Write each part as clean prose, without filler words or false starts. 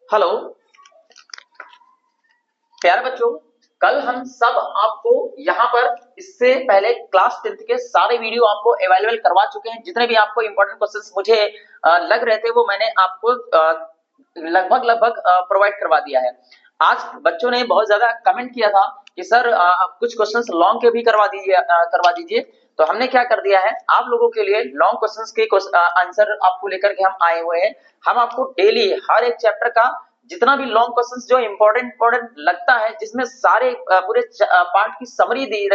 Hello प्यारे बच्चों, कल हम सब आपको यहाँ पर इससे पहले क्लास 10th के सारे वीडियो आपको अवेलेबल करवा चुके हैं। जितने भी आपको इंपॉर्टेंट क्वेश्चंस मुझे लग रहे थे वो मैंने आपको लगभग प्रोवाइड करवा दिया है। आज बच्चों ने बहुत ज्यादा कमेंट किया था कि सर कुछ क्वेश्चंस लॉन्ग के भी करवा दीजिए। तो हमने क्या कर दिया है, आप लोगों के लिए लॉन्ग क्वेश्चंस के आंसर आपको लेकर के हम आए हुए हैं। हम आपको डेली हर एक चैप्टर का जितना भी लॉन्ग क्वेश्चंस जो इंपॉर्टेंट लगता है, जिसमें सारे पूरे पार्ट की समरी दी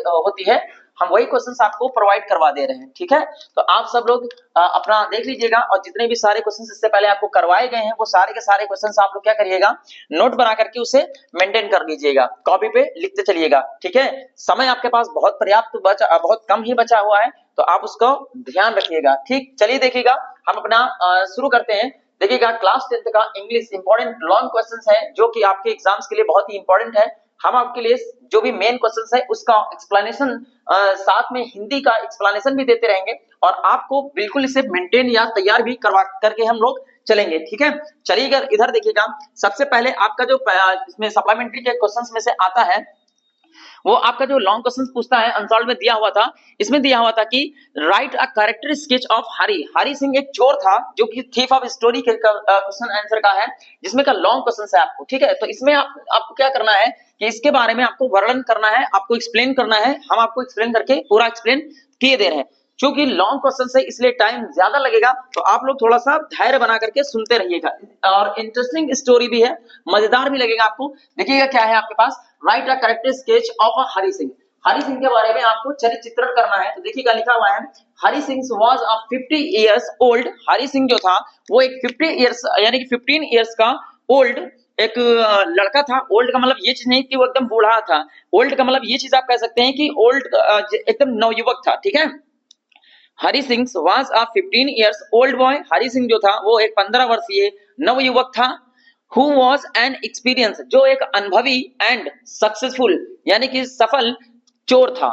होती है, हम वही क्वेश्चंस आपको प्रोवाइड करवा दे रहे हैं। ठीक है, तो आप सब लोग अपना देख लीजिएगा और जितने भी सारे क्वेश्चंस इससे पहले आपको करवाए गए हैं वो सारे के सारे क्वेश्चंस आप लोग क्या करिएगा, नोट बना करके उसे मेंटेन कर लीजिएगा, कॉपी पे लिखते चलिएगा। ठीक है, समय आपके पास बहुत कम ही बचा हुआ है, तो आप उसको ध्यान रखिएगा। ठीक, चलिए देखिएगा, हम अपना शुरू करते हैं। देखिएगा, क्लास 10th का इंग्लिश इंपॉर्टेंट लॉन्ग क्वेश्चंस है जो कि आपके एग्जाम्स के लिए बहुत ही इंपॉर्टेंट है। हम आपके लिए जो भी मेन क्वेश्चंस है उसका एक्सप्लेनेशन साथ में हिंदी का एक्सप्लेनेशन भी देते रहेंगे और आपको बिल्कुल इसे मेंटेन या तैयार भी करवा करके हम लोग चलेंगे। ठीक है, चलिए इधर देखिएगा, सबसे पहले आपका जो इसमें सप्लीमेंट्री के क्वेश्चंस में से आता है वो आपका जो लॉन्ग क्वेश्चन पूछता है, अनसॉल्व में दिया हुआ था। इसमें दिया हुआ था कि write a character sketch of Hari. Hari Singh एक चोर था जो कि थीफ ऑफ स्टोरी के क्वेश्चन आंसर का है, जिसमें का लॉन्ग क्वेश्चन है आपको। ठीक है, तो इसमें आपको क्या करना है कि इसके बारे में आपको वर्णन करना है, आपको एक्सप्लेन करना है। हम आपको एक्सप्लेन करके पूरा एक्सप्लेन किए दे रहे हैं। क्योंकि लॉन्ग क्वेश्चन है इसलिए टाइम ज्यादा लगेगा, तो आप लोग थोड़ा सा धैर्य बना करके सुनते रहिएगा। और इंटरेस्टिंग स्टोरी भी है, मजेदार भी लगेगा आपको। देखिएगा क्या है आपके पास, write a character sketch of a Hari Singh. Hari Singh के बारे में आपको चरित्र चित्रण करना है। तो देखिएगा लिखा हुआ है, Hari Singh was a 50 years old. Hari Singh जो था वो एक 50 इयर्स यानी कि 15 इयर्स का ओल्ड एक लड़का था। ओल्ड का मतलब ये चीज नहीं कि वो एकदम बूढ़ा था, ओल्ड का मतलब ये चीज आप कह सकते हैं कि ओल्ड एकदम नवयुवक था। ठीक है, Hari Singh was a 15 years old boy. Hari Singh जो था वो एक 15 वर्षीय नवयुवक था। हु वॉज एन एक्सपीरियंस, जो एक अनुभवी एंड सक्सेसफुल यानी कि सफल चोर था।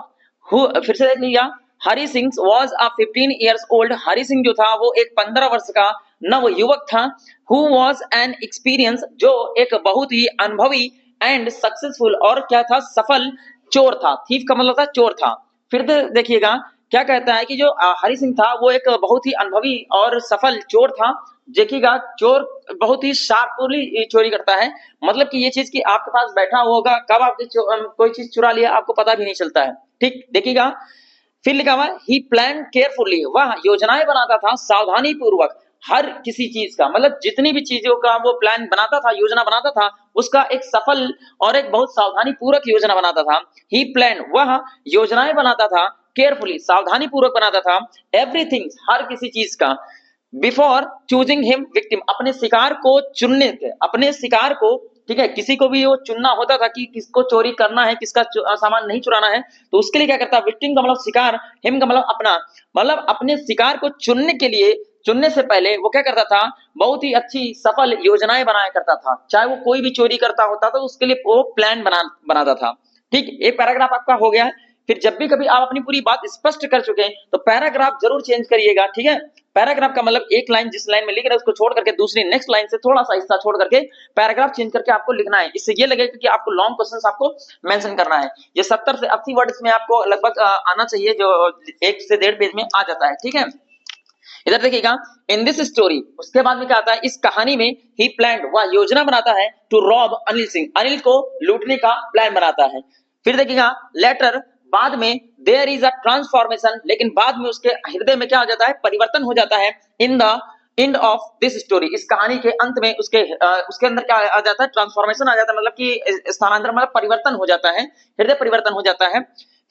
फिर से देख लीजिए, Hari Singh was a 15 years old. Hari Singh जो था वो एक 15 वर्ष का नव युवक था। हु वॉज एन एक्सपीरियंस, जो एक बहुत ही अनुभवी एंड सक्सेसफुल और क्या था, सफल चोर था। थीफ का मतलब था चोर था। फिर देखिएगा क्या कहता है कि जो हरी सिंह था वो एक बहुत ही अनुभवी और सफल चोर था। देखिएगा, चोर बहुत ही शार्पली चोरी करता है, मतलब कि ये चीज कि आपके पास बैठा होगा, कब आपकी कोई चीज चुरा लिया आपको पता भी नहीं चलता है। ठीक, देखिएगा फिर लिखा हुआ, ही प्लान केयरफुली, वह योजनाएं बनाता था सावधानी पूर्वक। हर किसी चीज का मतलब जितनी भी चीजों का वो प्लान बनाता था, योजना बनाता था, उसका एक सफल और एक बहुत सावधानी पूर्वक योजना बनाता था। ही प्लान, वह योजनाएं बनाता था, केयरफुली सावधानी पूर्वक बनाता था, एवरीथिंग हर किसी चीज का, बिफोर चूजिंग हिम विक्टिम, अपने शिकार को चुनने के, अपने शिकार को, ठीक है, किसी को भी वो चुनना होता था कि किसको चोरी करना है, किसका सामान नहीं चुराना है, तो उसके लिए क्या करता, विक्टिम का मतलब शिकार, हिम का मतलब अपना, मतलब अपने शिकार को चुनने के लिए, चुनने से पहले वो क्या करता था, बहुत ही अच्छी सफल योजनाएं बनाया करता था। चाहे वो कोई भी चोरी करता होता तो उसके लिए वो प्लान बनाता था। ठीक, एक पैराग्राफ आपका हो गया है। फिर जब भी कभी आप अपनी पूरी बात स्पष्ट कर चुके हैं तो पैराग्राफ जरूर चेंज करिएगा। ठीक है, पैराग्राफ का मतलब एक लाइन जिस लाइन में लिख रहे हैं उसको छोड़ करके दूसरी नेक्स्ट लाइन से थोड़ा सा हिस्सा छोड़ करके पैराग्राफ चेंज करके आपको लिखना है। इससे ये लगेगा कि आपको लॉन्ग क्वेश्चंस आपको मेंशन करना है। ये 70 से 80 वर्ड इसमें आपको लगभग आना चाहिए, जो 1 से 1.5 पेज में आ जाता है। ठीक है, इधर देखिएगा, इन दिस स्टोरी, उसके बाद में क्या आता है, इस कहानी में ही प्लान, वह योजना बनाता है, टू रॉब अनिल सिंह, अनिल को लूटने का प्लान बनाता है। फिर देखिएगा, लेटर, बाद में, देयर इज अ ट्रांसफॉर्मेशन, लेकिन बाद में उसके हृदय में क्या हो जाता है, परिवर्तन हो जाता है, in the end of this story, इस कहानी के अंत में उसके अंदर क्या आ जाता है, ट्रांसफॉर्मेशन आ जाता है, मतलब कि स्थानांतरण मतलब परिवर्तन हो जाता है, हृदय परिवर्तन हो जाता है।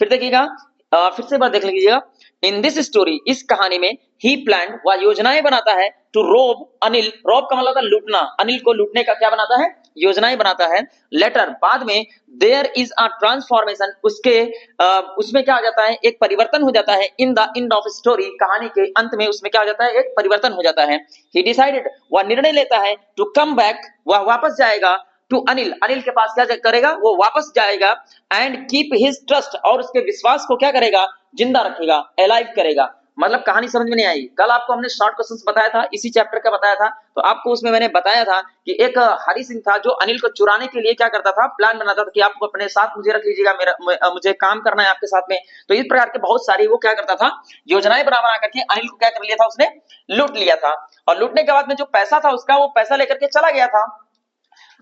फिर देखिएगा, फिर से बात देख लीजिएगा, इन दिस स्टोरी, इस कहानी में, ही प्लान, वह योजनाएं बनाता है, टू रोब अनिल, रोब का मतलब था लूटना, अनिल को लूटने का क्या बनाता है, योजनाएं बनाता है। लेटर, बाद में, देयर इज अ ट्रांसफॉर्मेशन, उसमें क्या हो जाता है, एक परिवर्तन हो जाता है, in the end of story, कहानी के अंत में उसमें क्या हो जाता है, एक परिवर्तन हो जाता है। ही डिसाइडेड, वह निर्णय लेता है, टू कम बैक, वह वापस जाएगा, टू अनिल, अनिल के पास क्या करेगा, वो वापस जाएगा, एंड कीप हिज ट्रस्ट, और उसके विश्वास को क्या करेगा, जिंदा रखेगा, अलाइव करेगा। मतलब कहानी समझ में नहीं आई। कल आपको हमने शॉर्ट क्वेश्चंस बताया था, इसी चैप्टर का बताया था, तो आपको उसमें मैंने बताया था कि एक हरि सिंह था जो अनिल को चुराने के लिए क्या करता था, प्लान बनाता था कि आप अपने साथ मुझे रख लीजिएगा, मुझे काम करना है आपके साथ में। तो इस प्रकार के बहुत सारी वो क्या करता था, योजनाएं बना बना करके अनिल को क्या कर लिया था, उसने लूट लिया था। और लूटने के बाद में जो पैसा था उसका, वो पैसा लेकर के चला गया था।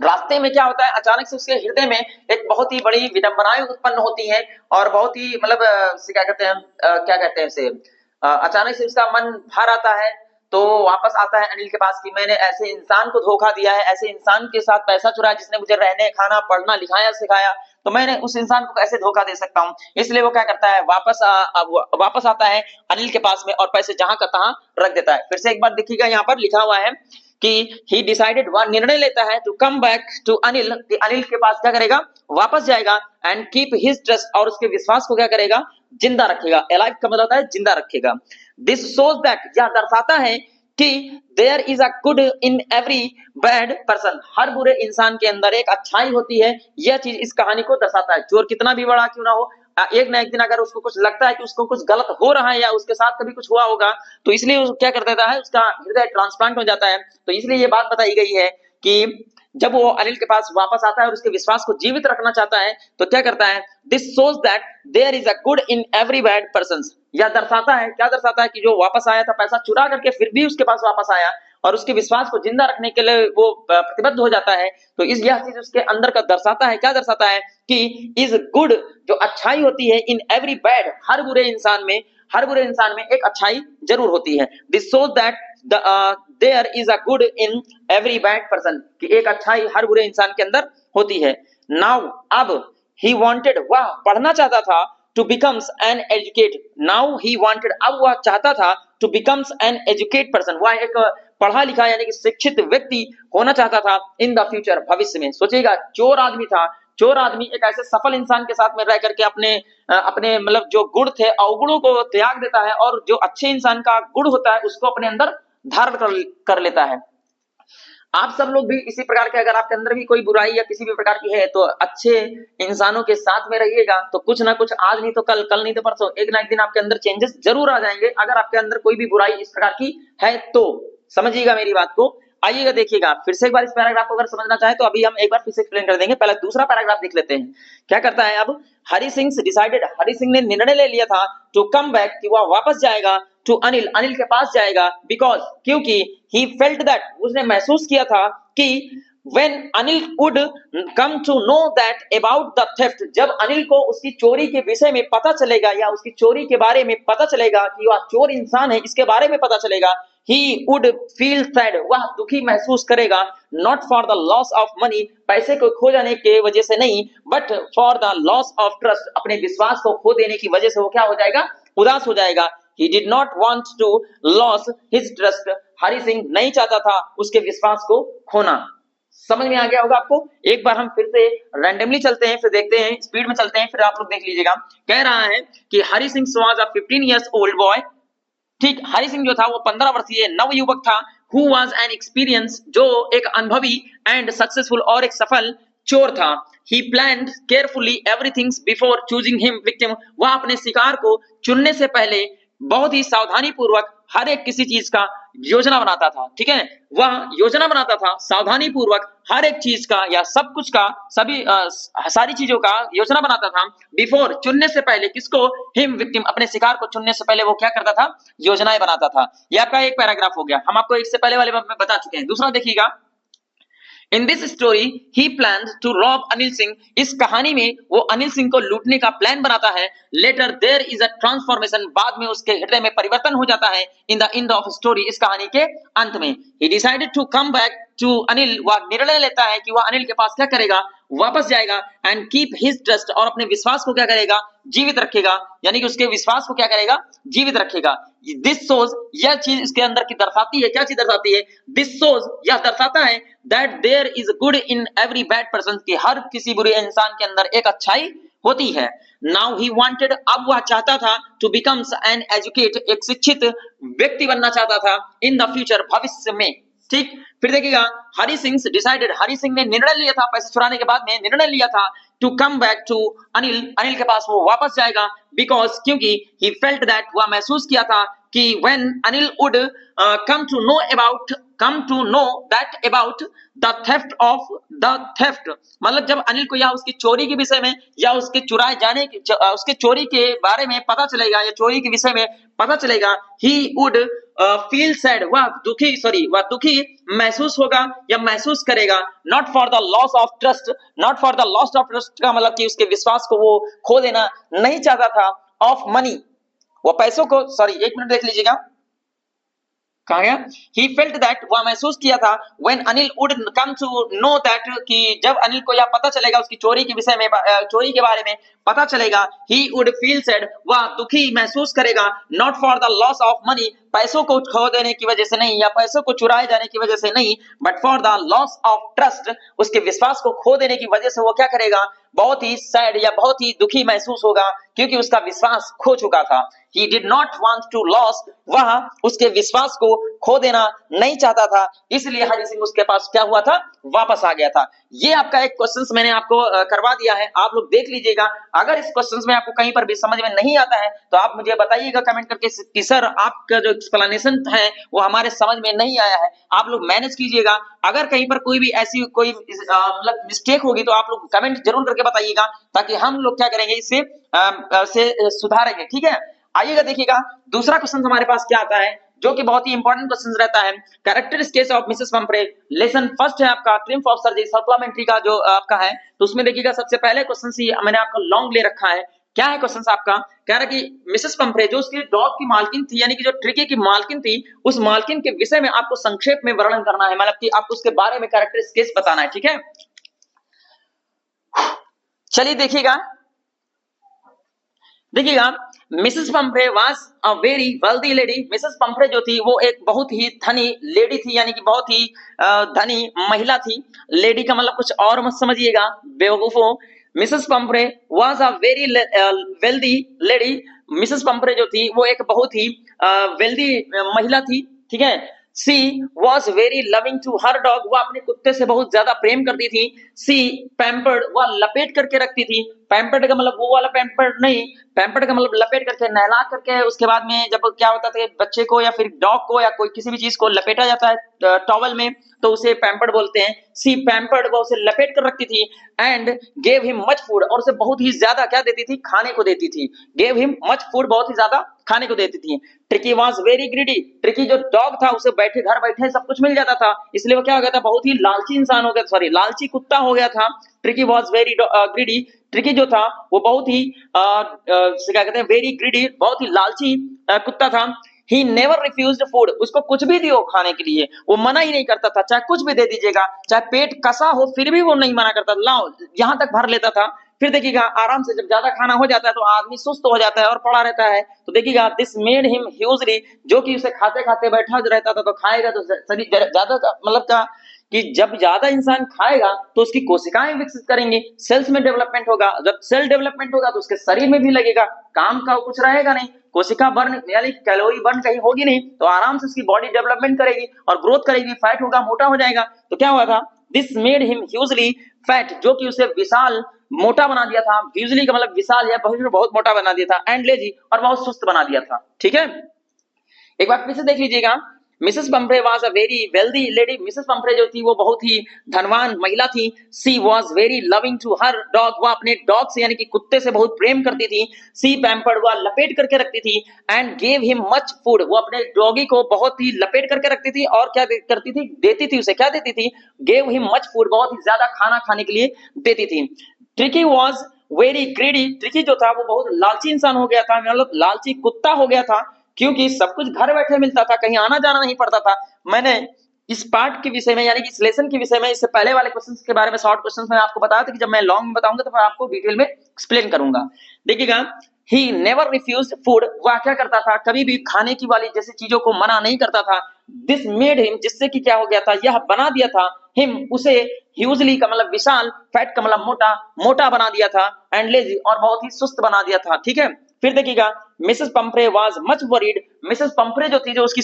रास्ते में क्या होता है, अचानक से उसके हृदय में एक बहुत ही बड़ी विडंबनाएं उत्पन्न होती हैं और बहुत ही मतलब क्या कहते हैं, क्या कहते हैं इसे, अचानक से उसका मन भर आता है। तो वापस आता है अनिल के पास कि मैंने ऐसे इंसान को धोखा दिया है, ऐसे इंसान के साथ पैसा चुराया जिसने मुझे रहने खाना पढ़ना लिखाया सिखाया, तो मैंने उस इंसान को कैसे धोखा दे सकता हूं। इसलिए वो क्या करता है, वापस आता है अनिल के पास में और पैसे जहां का तहां रख देता है। फिर से एक बार देखिएगा, यहाँ पर लिखा हुआ है कि ही डिसाइडेड, वह निर्णय लेता है to come back to Anil, कि अनिल के पास क्या करेगा, वापस जाएगा, एंड कीप हिज ट्रस्ट, और उसके विश्वास को क्या करेगा, जिंदा रखेगा। अलाइव का मतलब होता है जिंदा रखेगा। दिस शोज दैट, यह दर्शाता है कि there is a good in every bad person, हर बुरे इंसान के अंदर एक अच्छाई होती है। यह चीज इस कहानी को दर्शाता है। चोर कितना भी बड़ा क्यों ना हो, एक ना एक दिन अगर उसको कुछ लगता है कि उसको कुछ गलत हो रहा है या उसके साथ कभी कुछ हुआ होगा, तो इसलिए वो क्या कर देता है, उसका हृदय ट्रांसप्लांट हो जाता है। तो इसलिए ये बात बताई गई है कि जब वो अनिल के पास वापस आता है और उसके विश्वास को जीवित रखना चाहता है, तो क्या करता है, this shows that there is a good in every bad person, यह दर्शाता है, क्या दर्शाता है, कि जो वापस आया था पैसा चुरा करके, फिर भी उसके पास वापस आया और उसके विश्वास को जिंदा रखने के लिए वो प्रतिबद्ध हो जाता है। तो इस यह चीज उसके अंदर का दर्शाता है, क्या दर्शाता है, कि इज गुड, जो अच्छाई होती है, इन एवरी बैड, हर बुरे इंसान में, हर बुरे इंसान में एक अच्छाई जरूर होती है। This shows that there is a good in every bad person, कि एक अच्छाई हर बुरे इंसान के अंदर होती है। नाउ, अब, ही वांटेड, वह पढ़ना चाहता था, to becomes N educate, now he wanted, अब वह चाहता था, to becomes N educate person, वह एक पढ़ा लिखा यानी कि शिक्षित व्यक्ति होना चाहता था इन द फ्यूचर, भविष्य में। सोचिएगा, चोर आदमी था, चोर आदमी एक ऐसे सफल इंसान के साथ में रह करके अपने अपने मतलब जो गुण थे अवगुणों को त्याग देता है और जो अच्छे इंसान का गुण होता है उसको अपने अंदर धारण कर लेता है। आप सब लोग भी इसी प्रकार के, अगर आपके अंदर भी कोई बुराई या किसी भी प्रकार की है, तो अच्छे इंसानों के साथ में रहिएगा, तो कुछ ना कुछ, आज नहीं तो कल, कल नहीं तो परसों, एक ना एक दिन आपके अंदर चेंजेस जरूर आ जाएंगे। अगर आपके अंदर कोई भी बुराई इस प्रकार की है तो समझिएगा मेरी बात को। आइएगा, देखिएगा फिर से एक बार इस पैराग्राफ को अगर समझना चाहे तो अभी हम एक बार फिर से एक्सप्लेन कर देंगे। पहले दूसरा पैराग्राफ देख लेते हैं, क्या करता है। अब हरि सिंह डिसाइडेड, हरि सिंह ने निर्णय ले लिया था, टू कम बैक, कि वह वापस जाएगा, टू अनिल, अनिल के पास जाएगा, बिकॉज, क्योंकि, ही फेल्ट दैट, उसने महसूस किया था कि when Anil would come to know that about the theft, जब अनिल को उसकी चोरी के विषय में पता चलेगा या उसकी चोरी के बारे में पता चलेगा कि वह चोर इंसान है, इसके बारे में पता चलेगा, he would feel sad, वह दुखी महसूस करेगा, not for the loss of money, पैसे को खो जाने के वजह से नहीं, but for the loss of trust, अपने विश्वास को खो देने की वजह से वो क्या हो जाएगा, उदास हो जाएगा। He did not want to lose his trust, Hari Singh नहीं चाहता था उसके विश्वास को खोना। समझ में आ गया होगा आपको। एक बार हम फिर से रैंडमली चलते हैं, फिर देखते हैं, स्पीड में चलते हैं, फिर आप लोग देख लीजिएगा। कह रहा है कि Hari Singh was a 15 years old boy, ठीक, हरि सिंह जो था वो 15 वर्षीय नव युवक था, who was an experienced, जो एक अनुभवी, and successful, और एक सफल चोर था। He planned carefully everything before choosing him victim, वह अपने शिकार को चुनने से पहले बहुत ही सावधानी पूर्वक हर एक किसी चीज का योजना बनाता था। ठीक है, वह योजना बनाता था सावधानी पूर्वक हर एक चीज का या सब कुछ का, सभी सारी चीजों का योजना बनाता था। बिफोर, चुनने से पहले, किसको, हिम विक्टिम, अपने शिकार को चुनने से पहले वो क्या करता था, योजनाएं बनाता था। यह आपका एक पैराग्राफ हो गया, हम आपको इससे पहले वाले में बता चुके हैं। दूसरा देखिएगा, in this story he plan to rob Anil Singh, इस कहानी में वो अनिल सिंह को लूटने का प्लान बनाता है। Later there is a transformation, बाद में उसके हृदय में परिवर्तन हो जाता है। In the end of story, इस कहानी के अंत में, he decided to come back to Anil, वह निर्णय लेता है कि वह अनिल के पास क्या करेगा, वापस जाएगा, एंड कीप हिज ट्रस्ट, और अपने विश्वास को क्या करेगा, जीवित रखेगा, यानी कि उसके विश्वास को क्या करेगा, जीवित रखेगा। दिस शोज, यह चीज इसके अंदर की दर्शाती है, क्या चीज दर्शाती है, दिस शोज, यह दर्शाता है that there is good in every bad person, की हर किसी बुरे इंसान के अंदर एक अच्छाई होती है। नाउ ही वांटेड, अब वह चाहता था, टू बिकम्स एन एजुकेट, एक शिक्षित व्यक्ति बनना चाहता था, इन द फ्यूचर, भविष्य में। ठीक, फिर देखिएगा, हरि सिंह डिसाइडेड, हरि सिंह ने निर्णय लिया था, पैसे चुराने के बाद में निर्णय लिया था, to come back to Anil, Anil के पास वो वापस जाएगा, बिकॉज, क्योंकि, ही फेल्ट दैट, वह महसूस किया था कि when Anil would come to know that about the theft of the theft, मतलब जब अनिल को या उसकी चोरी के विषय में या उसके चुराए जाने उसके चोरी के बारे में पता चलेगा या चोरी के विषय में पता चलेगा, he would feel sad, वह दुखी महसूस होगा या महसूस करेगा, not for the loss of trust का मतलब कि उसके विश्वास को वो खो देना नहीं चाहता था, of money, वो पैसों को, एक मिनट देख लीजिएगा कहा गया, he felt that, वह महसूस किया था, when Anil would come to know that, कि जब अनिल को यह पता चलेगा उसकी चोरी के विषय में चोरी के बारे में पता चलेगा, he would feel sad, वह दुखी महसूस करेगा, not for the loss of money, पैसों को खो देने की वजह से नहीं या पैसों को चुराए जाने की वजह से नहीं, but for the loss of trust, उसके विश्वास को खो देने की वजह से वो क्या करेगा, बहुत ही सैड या बहुत ही दुखी महसूस होगा क्योंकि उसका विश्वास खो चुका था। He did not want to lose, वह उसके विश्वास को खो देना नहीं चाहता था, इसलिए हरि सिंह उसके पास क्या हुआ था, वापस आ गया था। ये आपका एक क्वेश्चन मैंने आपको करवा दिया है, आप लोग देख लीजिएगा। अगर इस क्वेश्चन में आपको कहीं पर भी समझ में नहीं आता है तो आप मुझे बताइएगा कमेंट करके कि सर आपका जो एक्सप्लेनेशन है वो हमारे समझ में नहीं आया है, आप लोग मैनेज कीजिएगा। अगर कहीं पर कोई भी ऐसी कोई मतलब मिस्टेक होगी तो आप लोग कमेंट जरूर करके बताइएगा ताकि हम लोग क्या करेंगे इससे सुधारेंगे, ठीक है। आइएगा देखिएगा दूसरा क्वेश्चन हमारे पास क्या आता है जो कि बहुत ही इंपॉर्टेंट क्वेश्चन रहता है। Character sketch of Mrs Pomfrey, lesson first है आपका ट्रिम्फ ऑफ सर्जरी सप्लीमेंट्री का जो आपका है, तो उसमें देखिएगा सबसे पहले क्वेश्चन सी मैंने आपका लॉन्ग ले रखा है। क्या है क्वेश्चन आपका, कह रहा है कि मिसेस पंफ्रे जो उसकी डॉग की मालकिन थी यानी कि जो ट्रिकी की मालकिन थी, उस मालकिन के विषय में आपको संक्षेप में वर्णन करना है, मतलब कि आपको उसके बारे में कैरेक्टर स्केच बताना है, ठीक है। चलिए देखिएगा Mrs Pumphrey was a very wealthy lady, Mrs Pumphrey जो थी वो एक बहुत ही धनी लेडी थी यानी कि बहुत ही धनी महिला थी। लेडी का मतलब कुछ और मत समझिएगा बेवकूफों। Mrs Pumphrey was a very wealthy lady, Mrs Pumphrey जो थी वो एक बहुत ही वेल्दी महिला थी, ठीक है। She was very loving to her dog, वह अपने कुत्ते से बहुत ज्यादा प्रेम करती थी। सी पैम्पर्ड, वह लपेट करके रखती थी। पैम्पर्ड का मतलब वो वाला पैम्पर्ड नहीं, पैम्पर्ड का मतलब लपेट करके नहला करके उसके बाद में जब क्या होता था बच्चे को या फिर डॉग को या कोई किसी भी चीज को लपेटा जाता है टॉवल में तो उसे पैम्पर्ड बोलते हैं। सी पैम्पर्ड, वह उसे लपेट कर रखती थी। And gave him much food, और उसे बहुत ही ज्यादा क्या देती थी, खाने को देती थी। गेव हिम मच फूड, बहुत ही ज्यादा खाने को देती थी। Tricky was very greedy, tricky जो डॉग था उसे घर बैठे सब कुछ मिल जाता था, इसलिए वो क्या हो गया था, बहुत ही लालची इंसान हो गया, लालची कुत्ता हो गया था। Tricky was very greedy, tricky जो था वो बहुत ही क्या कहते हैं वेरी ग्रीडी, बहुत ही लालची कुत्ता था। ही नेवर रिफ्यूज्ड फूड, उसको कुछ भी दियो खाने के लिए वो मना ही नहीं करता था, चाहे कुछ भी दे दीजिएगा, चाहे पेट कसा हो फिर भी वो नहीं मना करता, लाओ यहां तक भर लेता था। फिर देखिएगा आराम से जब ज्यादा खाना हो जाता है तो आदमी सुस्त हो जाता है और पड़ा रहता है, तो देखिएगा दिस मेड हिम ह्यूजली, जो कि उसे खाते खाते बैठा रहता था तो खाएगा तो शरीर ज्यादा मतलब का कि जब ज्यादा इंसान खाएगा तो उसकी कोशिकाएं विकसित करेंगे, सेल्स में डेवलपमेंट होगा, जब सेल डेवलपमेंट होगा तो उसके शरीर में भी लगेगा, काम का कुछ रहेगा नहीं, कोशिका बर्न यानी कैलोरी बर्न कहीं होगी नहीं, तो आराम से उसकी बॉडी डेवलपमेंट करेगी और ग्रोथ करेगी, फैट होगा, मोटा हो जाएगा। तो क्या हुआ था, this made him hugely fat, जो कि उसे विशाल मोटा बना दिया था। ह्यूजली का मतलब विशाल या बहुत मोटा बना दिया था। एंड लेजी, और बहुत सुस्त बना दिया था, ठीक है। एक बार फिर से देख लीजिएगा, Mrs Pumphrey was a very wealthy lady, Mrs Pumphrey जो थी वो बहुत ही धनवान महिला थी। She was very loving to her dog, वो अपने डॉग से यानी कि कुत्ते से बहुत प्रेम करती थी। सी पैम्पर्ड, वह लपेट करके रखती थी। And gave him much food, वो अपने डॉगी को बहुत ही लपेट करके रखती थी और क्या करती थी, देती थी उसे, क्या देती थी, गेव हिम मच फूड, बहुत ही ज्यादा खाना खाने के लिए देती थी। Tricky was very greedy, tricky जो था वो बहुत लालची इंसान हो गया था, मतलब लालची कुत्ता हो गया था, क्योंकि सब कुछ घर बैठे मिलता था, कहीं आना जाना नहीं पड़ता था। मैंने इस पार्ट के विषय में यानी कि इस लेसन के विषय में इससे पहले वाले क्वेश्चंस के बारे में शॉर्ट क्वेश्चंस में आपको बताया था कि जब मैं लॉन्ग में बताऊंगा तो मैं आपको डिटेल में एक्सप्लेन करूंगा। देखिएगा, ही नेवर रिफ्यूज्ड फूड, वह क्या करता था, कभी भी खाने की वाली जैसी चीजों को मना नहीं करता था। दिस मेड हिम, जिससे कि क्या हो गया था, यह बना दिया था, हिम उसे, ह्यूजली का मतलब विशाल, फैट का मतलब मोटा, मोटा बना दिया था। एंड लेजी, और बहुत ही सुस्त बना दिया था, ठीक है। फिर देखिएगा, Mrs Pumphrey was much worried, Mrs Pumphrey जो थी, जो उसकी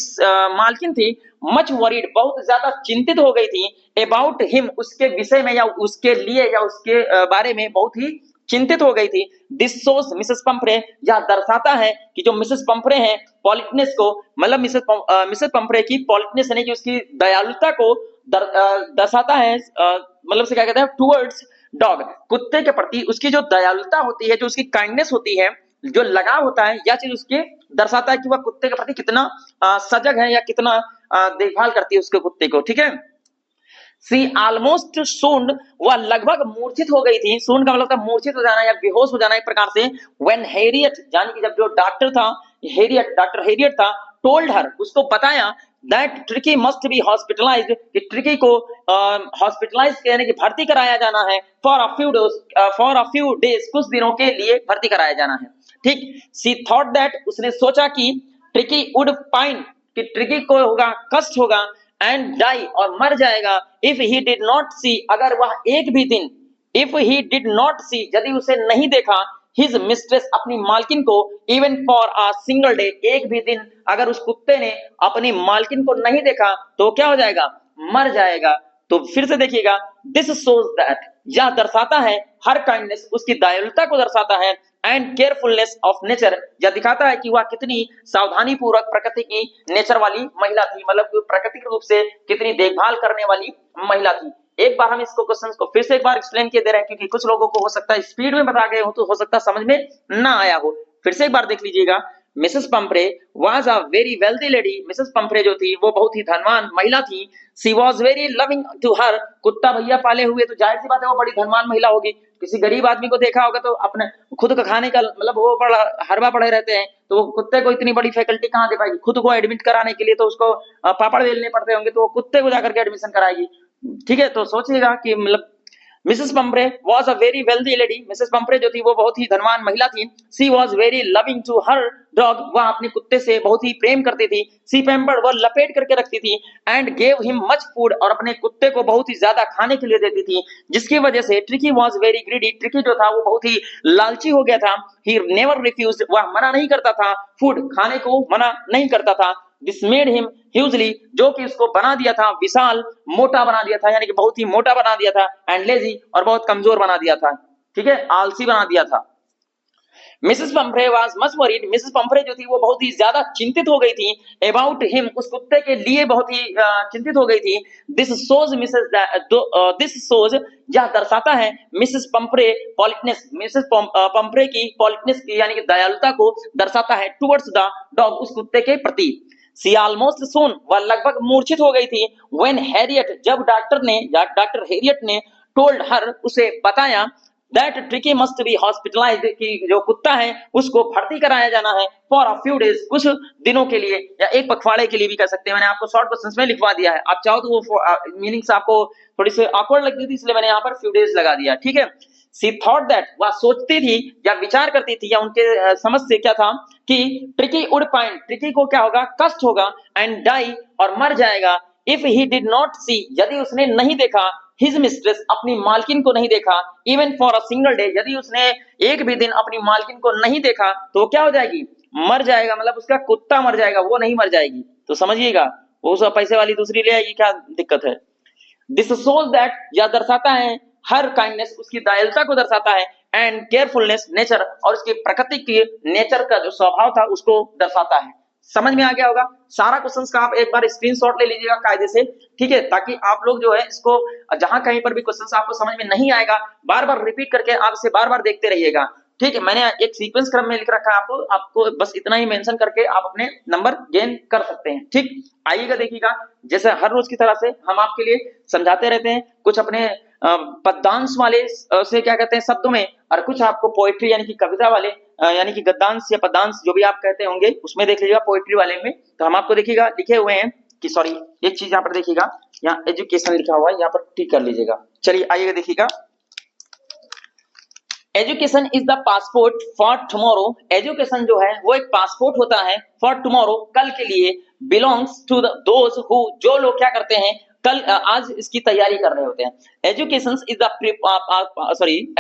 मालकिन थी, मच वरीड, बहुत ज्यादा चिंतित हो गई थी, अबाउट हिम, उसके विषय में या उसके लिए या उसके बारे में बहुत ही चिंतित हो गई थी। दिस शोज मिसेस पंपरे, यह दर्शाता है कि जो मिसेस पंपरे हैं पॉलिटनेस को, मतलब मिसेस पंपरे की पॉलिटनेस यानी कि उसकी दयालुता को दर्शाता है, मतलब से क्या कहते हैं, टुवर्ड्स डॉग, कुत्ते के प्रति उसकी जो दयालुता होती है, जो उसकी काइंडनेस होती है, जो लगाव होता है, यह चीज उसके दर्शाता है कि वह कुत्ते के प्रति कितना सजग है या कितना देखभाल करती है उसके कुत्ते को। ठीक है, सी ऑलमोस्ट सून, वह लगभग मूर्छित हो गई थी। सून का मतलब था मूर्छित हो जाना या बेहोश हो जाना एक प्रकार से। व्हेन हैरियट, यानी कि जब जो डॉक्टर था हैरियट, डॉक्टर हैरियट था, टोल्ड हर, उसको बताया that tricky must be hospitalised, कि ट्रिकी को हॉस्पिटलाइज यानी कि भर्ती कराया जाना है, फॉर अ फ्यू डेज, कुछ दिनों के लिए भर्ती कराया जाना है। ठीक, सी थॉट दैट, उसने सोचा कि ट्रिकी वुड पाइन, कि ट्रिकी को होगा, कष्ट होगा, एंड डाई, और मर जाएगा, इफ ही डिड नॉट सी, अगर वह एक भी दिन, इफ ही डिड नॉट सी, यदि उसे नहीं देखा, हिज मिस्ट्रेस, अपनी मालकिन को, even for a single day, एक भी दिन अगर उस कुत्ते ने अपनी मालकिन को नहीं देखा तो क्या हो जाएगा, मर जाएगा। तो फिर से देखिएगा, दिस शोज दैट, यह दर्शाता है, हर काइंडनेस, उसकी दयालुता को दर्शाता है, एंड केयरफुलनेस ऑफ नेचर, यह दिखाता है कि वह कितनी सावधानी पूर्वक प्रकृति की नेचर वाली महिला थी, मतलब प्राकृतिक रूप से कितनी देखभाल करने वाली महिला थी। एक बार हम इसको क्वेश्चन को फिर से एक बार एक्सप्लेन किए दे रहे हैं, क्योंकि कुछ लोगों को हो सकता है स्पीड में बता गए हो तो हो सकता है समझ में ना आया हो। फिर से एक बार देख लीजिएगा, Mrs Pumphrey was a very wealthy lady, Mrs Pumphrey जो थी वो बहुत ही धनवान महिला थी। She was very loving to her, कुत्ता भैया पाले हुए तो जाहिर सी बात है वो बड़ी धनवान महिला होगी। किसी गरीब आदमी को देखा होगा तो अपने खुद का खाने का मतलब वो बड़ा हरवा पड़े रहते हैं, तो वो कुत्ते को इतनी बड़ी फैकल्टी कहाँ दे पाएगी, खुद को एडमिट कराने के लिए तो उसको पापड़ बेलने पड़ते होंगे, तो वो कुत्ते को जाकर के एडमिशन कराएगी। ठीक है, तो सोचिएगा कि मतलब Mrs Pumphrey was a very wealthy lady, Mrs Pumphrey जो थी वो बहुत ही धनवान महिला थी। She was very loving to her dog, वह अपने कुत्ते से बहुत ही प्रेम करती थी। सी पेम्पर्ड, वह लपेट करके रखती थी। And gave him much food, और अपने कुत्ते को बहुत ही ज्यादा खाने के लिए देती थी, जिसकी वजह से tricky was very greedy, tricky जो था वो बहुत ही लालची हो गया था। ही नेवर रिफ्यूज्ड, वह मना नहीं करता था, फूड खाने को मना नहीं करता था। दिस मेड हिम ह्यूजली, जो कि उसको बना दिया था विशाल, मोटा बना दिया था, यानी कि बहुत ही मोटा बना दिया था। एंड लेजी, और बहुत कमजोर बना दिया था। ठीक है, आलसी बना दिया था। Mrs Pumphrey was much worried, Mrs Pumphrey जो थी वो बहुत ही ज्यादा चिंतित हो गई थी। अबाउट हिम, उस कुत्ते के लिए बहुत ही चिंतित हो गई थी। दिस शोज दिस शोज, यह दर्शाता है, मिसेस पंपरे पॉलिटनेस, मिसेस पंपरे की पॉलिटनेस की यानी कि दयालुता को दर्शाता है, टुवर्ड्स द डॉग, उस कुत्ते के प्रति। सी ऑलमोस्ट सोन, वह लगभग मूर्छित हो गई थी। व्हेन हैरियट, जब डॉक्टर हैरियट ने टोल्ड हर, उसे बताया that tricky must be hospitalised, कि जो कुत्ता है उसको भर्ती कराया जाना है, फॉर अ फ्यू डेज, कुछ दिनों के लिए, या एक पखवाड़े के लिए भी कह सकते हैं। मैंने आपको शॉर्ट क्वेश्चंस में लिखवा दिया है, आप चाहो तो वो मीनिंग्स आपको थोड़ी सी ऑकवर्ड लगती थी, इसलिए मैंने यहाँ पर फ्यू डेज लगा दिया। ठीक है, सी थॉट दैट, वह सोचती थी या विचार करती थी, या उनके समझ से क्या था कि ट्रिकी वुड फाइंड, ट्रिकी को क्या होगा, कष्ट होगा, एंड डाई, और मर जाएगा, इफ ही डिड नॉट सी, यदि उसने नहीं देखा, हिज मिस्ट्रेस, अपनी मालकिन को नहीं देखा, even for a single day, यदि उसने एक भी दिन अपनी मालकिन को नहीं देखा तो क्या हो जाएगी, मर जाएगा, मतलब उसका कुत्ता मर जाएगा, वो नहीं मर जाएगी। तो समझिएगा, वो सब पैसे वाली दूसरी ले आएगी, क्या दिक्कत है। दिस शोज दैट, यह दर्शाता है, हर काइंडनेस, उसकी दयालुता को दर्शाता है, एंड केयरफुलनेस नेचर, और उसकी प्रकृति की नेचर का जो स्वभाव था उसको दर्शाता है। समझ में आ गया होगा। सारा क्वेश्चंस का आप एक बार स्क्रीनशॉट ले लीजिएगा कायदे से, ठीक है, ताकि आप लोग जो है इसको जहां कहीं पर भी क्वेश्चंस आपको समझ में नहीं आएगा, बार बार रिपीट करके आप इसे बार बार देखते रहिएगा। ठीक है, मैंने एक सीक्वेंस क्रम में लिख रखा है, आपको बस इतना ही मेंशन करके आप अपने नंबर गेन कर सकते हैं। ठीक, आइएगा देखिएगा, जैसे हर रोज की तरह से हम आपके लिए समझाते रहते हैं, कुछ अपने पद्यांश वाले से क्या कहते हैं शब्दों में, और कुछ आपको पोएट्री यानी कि कविता वाले यानी कि गद्यांश या पद्यांश जो भी आप कहते होंगे उसमें देख लीजिएगा, पोएट्री वाले में। तो हम आपको देखिएगा लिखे हुए हैं कि सॉरी, एक चीज यहाँ पर देखिएगा, यहाँ एजुकेशन लिखा हुआ है, यहाँ पर टिक कर लीजिएगा। चलिए आइएगा देखिएगा, education is the passport for tomorrow, education जो है वो एक पासपोर्ट होता है फॉर टुमारो, कल के लिए। बिलोंग्स टू दोज हु, जो लोग क्या करते हैं, आज इसकी तैयारी कर रहे होते हैं। Education is the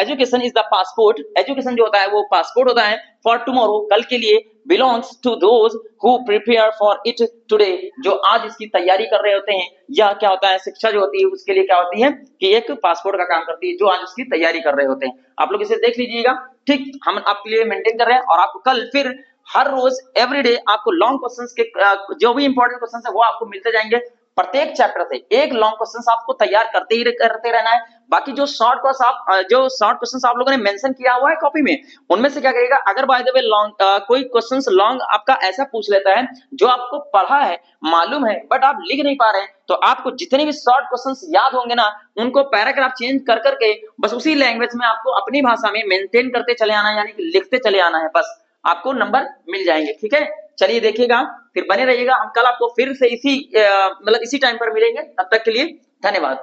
education is the passport, education जो होता है वो पासपोर्ट होता है फॉर टुमारो, कल के लिए, belongs to those who prepare for it today, जो आज इसकी तैयारी कर रहे होते हैं। यह क्या होता है, शिक्षा जो होती है उसके लिए क्या होती है कि एक पासपोर्ट का काम करती है, जो आज इसकी तैयारी कर रहे होते हैं। आप लोग इसे देख लीजिएगा, ठीक, हम आपके लिए मेंटेन कर रहे हैं और आपको कल फिर हर रोज एवरीडे आपको लॉन्ग क्वेश्चंस के जो भी इंपॉर्टेंट क्वेश्चंस है वो आपको मिलते जाएंगे। प्रत्येक चैप्टर से एक लॉन्ग क्वेश्चंस आपको तैयार करते रहना है। बाकी जो शॉर्ट क्वेश्चंस आप लोगों ने मेंशन किया हुआ है कॉपी में, उनमें से क्या करिएगा, अगर बाय द वे लॉन्ग कोई क्वेश्चंस लॉन्ग आपका ऐसा पूछ लेता है जो आपको पढ़ा है, मालूम है, बट आप लिख नहीं पा रहे हैं, तो आपको जितने भी शॉर्ट क्वेश्चंस याद होंगे ना, उनको पैराग्राफ चेंज कर करके बस उसी लैंग्वेज में आपको अपनी भाषा में मेंटेन करते चले आना है, यानी कि लिखते चले आना है, बस आपको नंबर मिल जाएंगे। ठीक है, चलिए देखिएगा, फिर बने रहिएगा। हम कल आपको फिर से इसी टाइम पर मिलेंगे। तब तक के लिए धन्यवाद।